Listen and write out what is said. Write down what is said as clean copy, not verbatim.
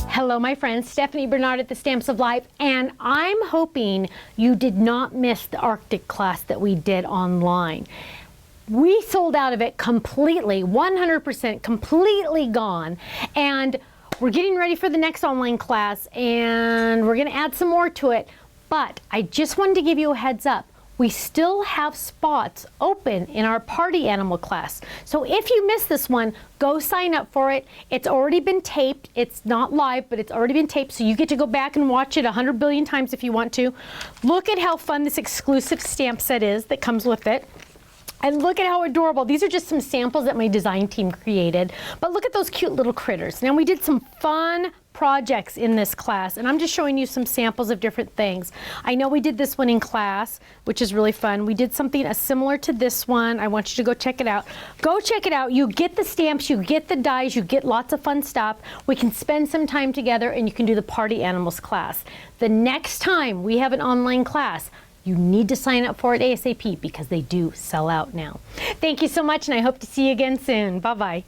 Hello my friends, Stephanie Bernard at the Stamps of Life, and I'm hoping you did not miss the Arctic class that we did online. We sold out of it completely, 100% completely gone, and we're getting ready for the next online class and we're going to add some more to it, but I just wanted to give you a heads up. We still have spots open in our party animal class. So if you missed this one, go sign up for it. It's already been taped. It's not live, but it's already been taped, so you get to go back and watch it 100 billion times if you want to. Look at how fun this exclusive stamp set is that comes with it. And look at how adorable. These are just some samples that my design team created. But look at those cute little critters. Now we did some fun projects in this class, and I'm just showing you some samples of different things. I know we did this one in class, which is really fun. We did something similar to this one. I want you to go check it out. Go check it out. You get the stamps, you get the dies, you get lots of fun stuff. We can spend some time together and you can do the Party Animals class. The next time we have an online class, you need to sign up for it ASAP because they do sell out now. Thank you so much, and I hope to see you again soon. Bye-bye.